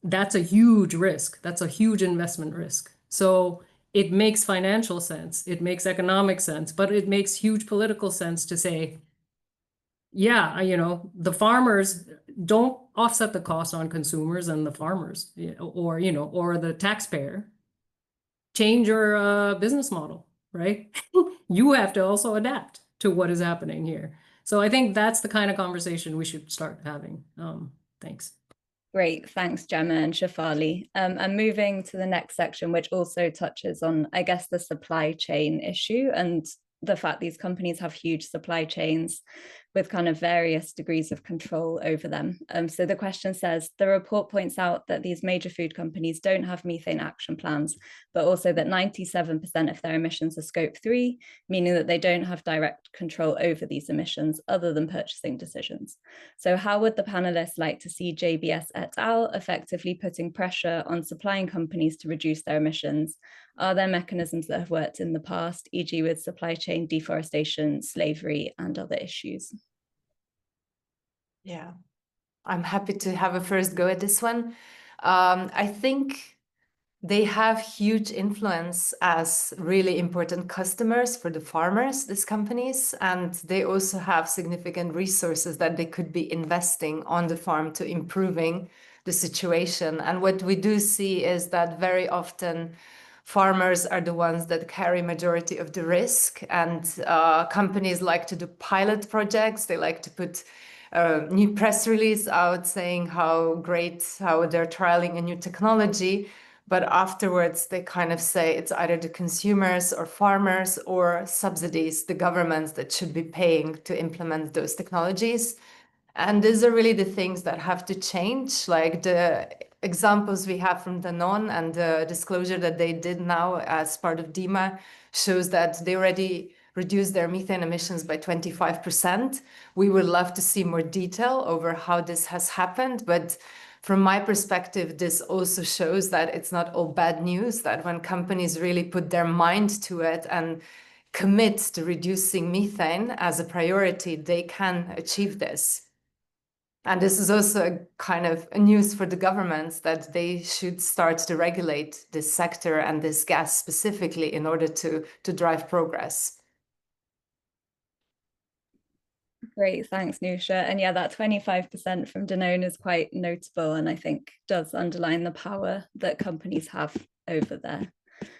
[SPEAKER 4] That's a huge risk. That's a huge investment risk. So it makes financial sense, it makes economic sense, but it makes huge political sense to say, yeah, the farmers don't offset the cost on consumers and the farmers, or the taxpayer. Change your business model, right? You have to also adapt to what is happening here. So I think that's the kind of conversation we should start having. Thanks.
[SPEAKER 1] Great, thanks, Gemma and Shafali. And moving to the next section, which also touches on, I guess, the supply chain issue and the fact these companies have huge supply chains. with kind of various degrees of control over them. So the question says, the report points out that these major food companies don't have methane action plans, but also that 97% of their emissions are scope 3, meaning that they don't have direct control over these emissions other than purchasing decisions. So how would the panelists like to see JBS et al. Effectively putting pressure on supplying companies to reduce their emissions? Are there mechanisms that have worked in the past, e.g. with supply chain deforestation, slavery, and other issues?
[SPEAKER 3] Yeah, I'm happy to have a first go at this one. I think they have huge influence as really important customers for the farmers, these companies, and they also have significant resources that they could be investing on the farm to improving the situation. And what we do see is that very often farmers are the ones that carry majority of the risk, and companies like to do pilot projects. They like to put new press release out saying how they're trialing a new technology, but afterwards they kind of say it's either the consumers or farmers or subsidies, the governments that should be paying to implement those technologies. And these are really the things that have to change, like the examples we have from Danone and the disclosure that they did now as part of DEMA shows that they already reduced their methane emissions by 25%. We would love to see more detail over how this has happened, but from my perspective, this also shows that it's not all bad news, that when companies really put their mind to it and commit to reducing methane as a priority, they can achieve this. And this is also a kind of a news for the governments that they should start to regulate this sector and this gas specifically in order to drive progress.
[SPEAKER 1] Great, thanks, Nusha. And yeah, that 25% from Danone is quite notable, and I think does underline the power that companies have over their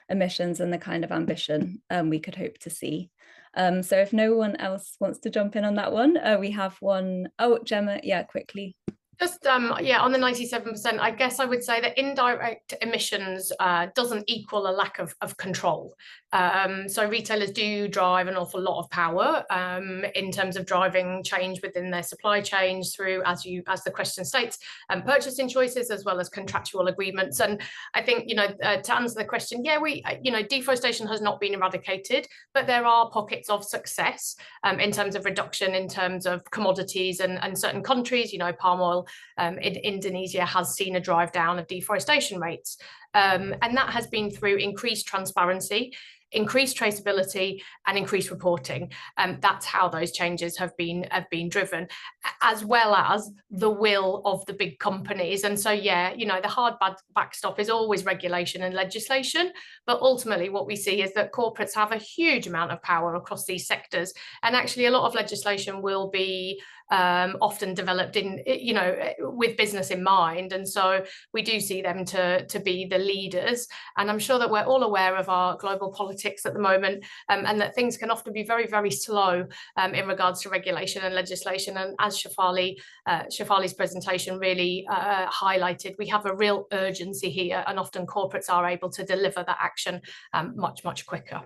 [SPEAKER 1] emissions and the kind of ambition we could hope to see. So if no one else wants to jump in on that one, we have one. Oh, Gemma, yeah, quickly.
[SPEAKER 2] Just yeah, on the 97%, I guess I would say that indirect emissions doesn't equal a lack of control. So retailers do drive an awful lot of power in terms of driving change within their supply chains through, as the question states, purchasing choices as well as contractual agreements. And I think, to answer the question, yeah, deforestation has not been eradicated, but there are pockets of success in terms of reduction, in terms of commodities and certain countries, palm oil in Indonesia has seen a drive down of deforestation rates. And that has been through increased transparency, increased traceability, and increased reporting. That's how those changes have been driven, as well as the will of the big companies. And so, yeah, the hard backstop is always regulation and legislation. But ultimately, what we see is that corporates have a huge amount of power across these sectors. And actually, a lot of legislation will be often developed with business in mind, and so we do see them to be the leaders. And I'm sure that we're all aware of our global politics at the moment, and that things can often be very, very slow in regards to regulation and legislation. And as Shafali's presentation really highlighted, we have a real urgency here, and often corporates are able to deliver that action much, much quicker.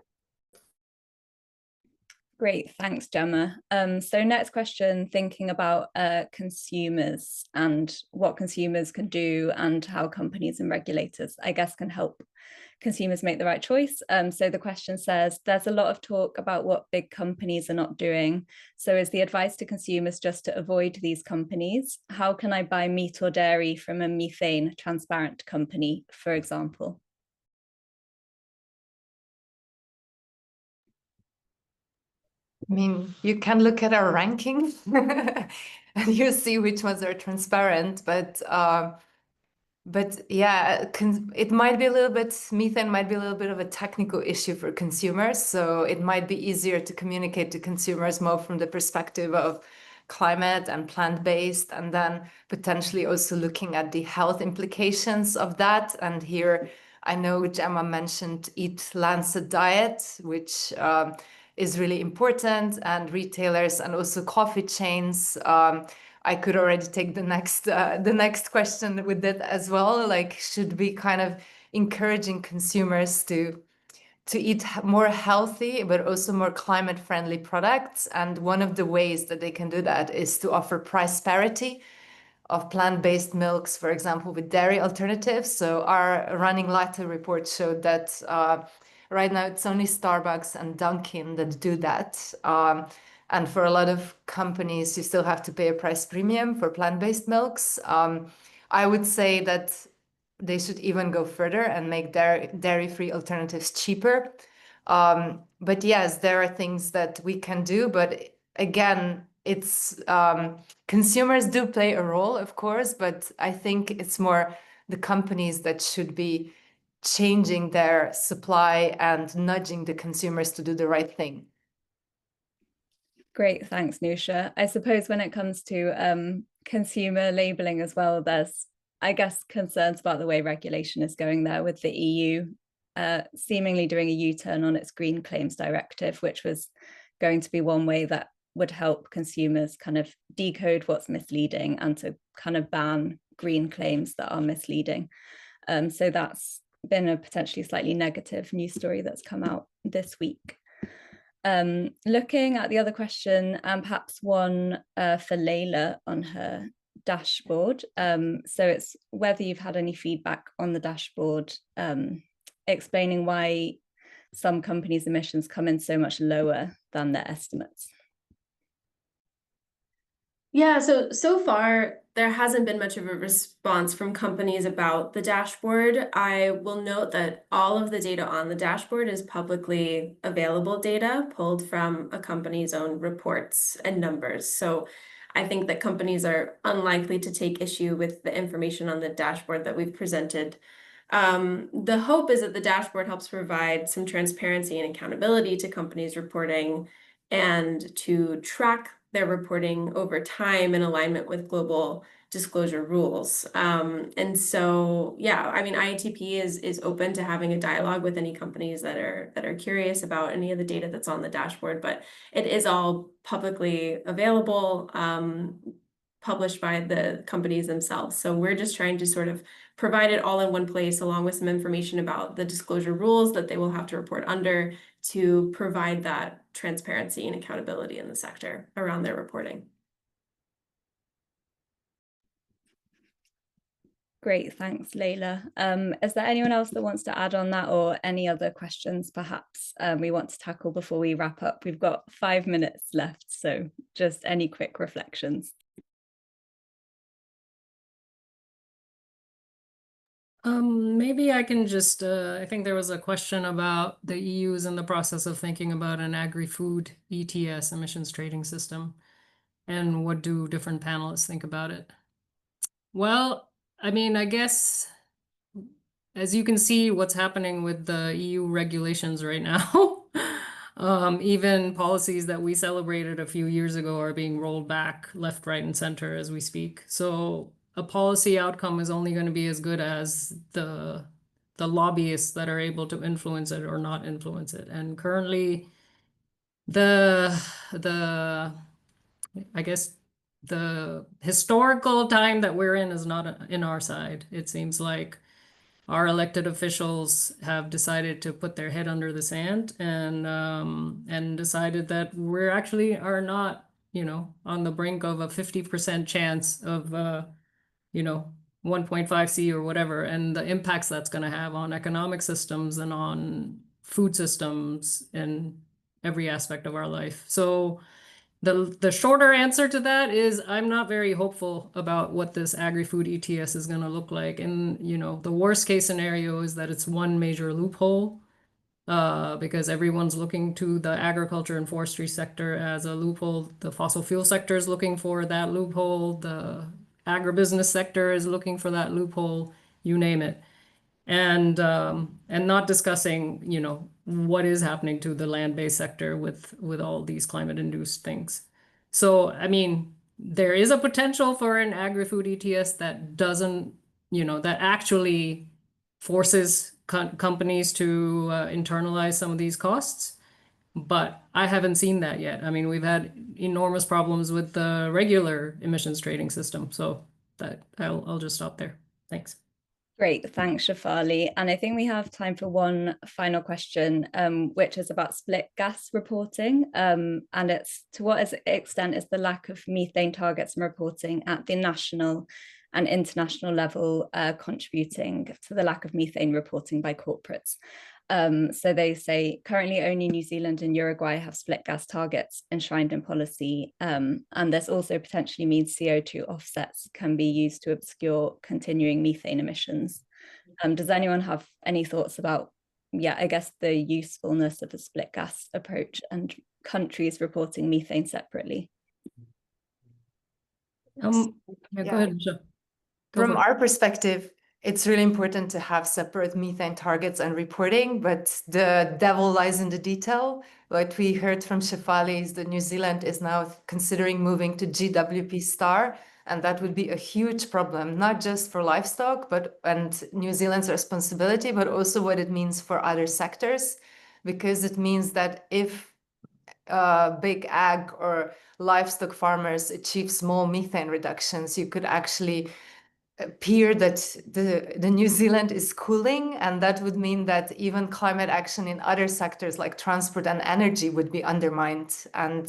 [SPEAKER 1] Great, thanks, Gemma. So next question, thinking about consumers and what consumers can do and how companies and regulators, I guess, can help consumers make the right choice. So the question says, there's a lot of talk about what big companies are not doing. So is the advice to consumers just to avoid these companies? How can I buy meat or dairy from a methane transparent company, for example?
[SPEAKER 3] I mean, you can look at our ranking and you see which ones are transparent, but yeah, it might be a little bit, methane might be a little bit of a technical issue for consumers. So it might be easier to communicate to consumers more from the perspective of climate and plant-based, and then potentially also looking at the health implications of that. And here, I know Gemma mentioned Eat Lancet Diet, which is really important, and retailers and also coffee chains. I could already take the next question with that as well. Like, should we kind of encouraging consumers to to eat more healthy, but also more climate-friendly products. And one of the ways that they can do that is to offer price parity of plant-based milks, for example, with dairy alternatives. So our running latte report showed that right now it's only Starbucks and Dunkin' that do that. And for a lot of companies, you still have to pay a price premium for plant-based milks. I would say that they should even go further and make dairy-free alternatives cheaper. But yes, there are things that we can do, but again, it's consumers do play a role, of course, but I think it's more the companies that should be changing their supply and nudging the consumers to do the right thing.
[SPEAKER 1] Great, thanks, Nusha. I suppose when it comes to consumer labeling as well, there's, I guess, concerns about the way regulation is going there, with the EU seemingly doing a U-turn on its Green Claims Directive, which was going to be one way that would help consumers kind of decode what's misleading and to kind of ban green claims that are misleading. So that's been a potentially slightly negative news story that's come out this week. Looking at the other question, and perhaps one for Layla on her dashboard. So it's whether you've had any feedback on the dashboard, explaining why some companies' emissions come in so much lower than their estimates.
[SPEAKER 5] Yeah, so far there hasn't been much of a response from companies about the dashboard. I will note that all of the data on the dashboard is publicly available data pulled from a company's own reports and numbers. So I think that companies are unlikely to take issue with the information on the dashboard that we've presented. The hope is that the dashboard helps provide some transparency and accountability to companies reporting and to track their reporting over time in alignment with global disclosure rules. And so, yeah, I mean, IATP is open to having a dialogue with any companies that are curious about any of the data that's on the dashboard, but it is all publicly available, published by the companies themselves. So we're just trying to sort of provide it all in one place, along with some information about the disclosure rules that they will have to report under, to provide that transparency and accountability in the sector around their reporting.
[SPEAKER 1] Great, thanks, Layla. Is there anyone else that wants to add on that, or any other questions perhaps we want to tackle before we wrap up? We've got 5 minutes left, so just any quick reflections.
[SPEAKER 4] Maybe I can just, I think there was a question about the EU is in the process of thinking about an agri-food ETS, emissions trading system, and what do different panelists think about it? Well, I mean, I guess, as you can see what's happening with the EU regulations right now, even policies that we celebrated a few years ago are being rolled back left, right, and center as we speak. So a policy outcome is only going to be as good as the lobbyists that are able to influence it or not influence it. And currently, I guess the historical time that we're in is not in our side. It seems like our elected officials have decided to put their head under the sand and decided that we're actually are not, on the brink of a 50% chance of 1.5C or whatever, and the impacts that's going to have on economic systems and on food systems in every aspect of our life. So the shorter answer to that is I'm not very hopeful about what this agri-food ETS is going to look like. And, the worst case scenario is that it's one major loophole, because everyone's looking to the agriculture and forestry sector as a loophole. The fossil fuel sector is looking for that loophole. The agribusiness sector is looking for that loophole, you name it. And not discussing, what is happening to the land-based sector with all these climate-induced things. So, I mean, there is a potential for an agri-food ETS that doesn't, that actually forces companies to internalize some of these costs. But I haven't seen that yet. I mean, we've had enormous problems with the regular emissions trading system. So that I'll just stop there. Thanks.
[SPEAKER 1] Great, thanks, Shafali. And I think we have time for one final question, which is about split gas reporting. And it's to what extent is the lack of methane targets and reporting at the national and international level contributing to the lack of methane reporting by corporates? So they say currently only New Zealand and Uruguay have split gas targets enshrined in policy. And this also potentially means CO2 offsets can be used to obscure continuing methane emissions. Does anyone have any thoughts about, I guess, the usefulness of a split gas approach and countries reporting methane separately?
[SPEAKER 4] Go ahead, Michelle.
[SPEAKER 3] From our perspective, it's really important to have separate methane targets and reporting, but the devil lies in the detail. What we heard from Shefali is that New Zealand is now considering moving to GWP star, and that would be a huge problem, not just for livestock, and New Zealand's responsibility, but also what it means for other sectors, because it means that if big ag or livestock farmers achieve small methane reductions, you could actually appear that the New Zealand is cooling, and that would mean that even climate action in other sectors like transport and energy would be undermined. And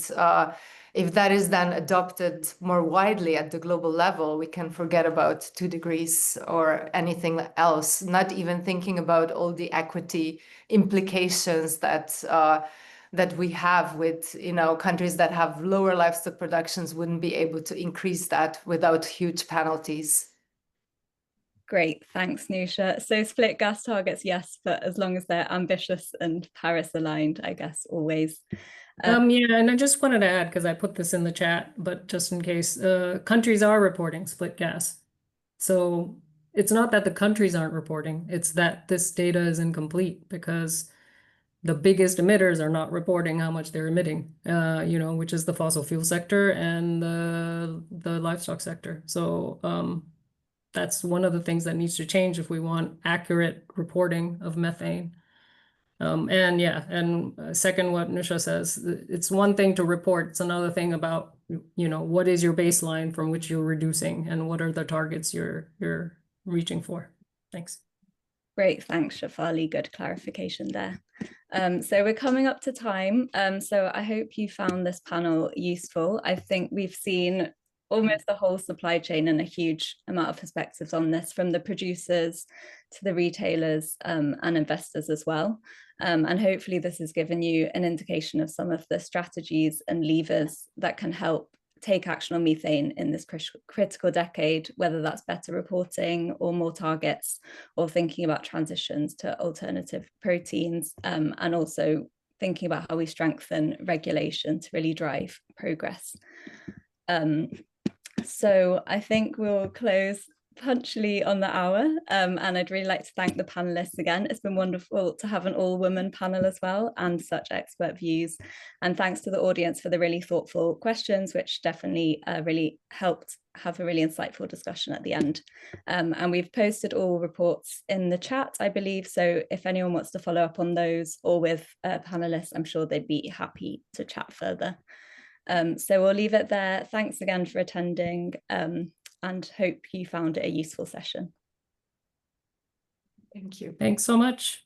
[SPEAKER 3] if that is then adopted more widely at the global level, we can forget about 2 degrees or anything else, not even thinking about all the equity implications that we have with, countries that have lower livestock productions wouldn't be able to increase that without huge penalties.
[SPEAKER 1] Great, thanks, Nusha. So split gas targets, yes, but as long as they're ambitious and Paris aligned, I guess, always.
[SPEAKER 4] And I just wanted to add, because I put this in the chat, but just in case, countries are reporting split gas. So it's not that the countries aren't reporting, it's that this data is incomplete because the biggest emitters are not reporting how much they're emitting, which is the fossil fuel sector and the livestock sector. So that's one of the things that needs to change if we want accurate reporting of methane. Second, what Nusha says, it's one thing to report, it's another thing about, what is your baseline from which you're reducing and what are the targets you're reaching for. Thanks.
[SPEAKER 1] Great, thanks, Shafali. Good clarification there. So we're coming up to time. So I hope you found this panel useful. I think we've seen almost the whole supply chain and a huge amount of perspectives on this, from the producers to the retailers and investors as well. And hopefully this has given you an indication of some of the strategies and levers that can help take action on methane in this critical decade, whether that's better reporting or more targets, or thinking about transitions to alternative proteins, and also thinking about how we strengthen regulation to really drive progress. So I think we'll close punctually on the hour, and I'd really like to thank the panelists again. It's been wonderful to have an all-women panel as well, and such expert views, and thanks to the audience for the really thoughtful questions, which definitely really helped have a really insightful discussion at the end. And we've posted all reports in the chat, I believe, so if anyone wants to follow up on those or with panelists, I'm sure they'd be happy to chat further. So we'll leave it there. Thanks again for attending, and hope you found it a useful session.
[SPEAKER 3] Thank you.
[SPEAKER 4] Thanks so much.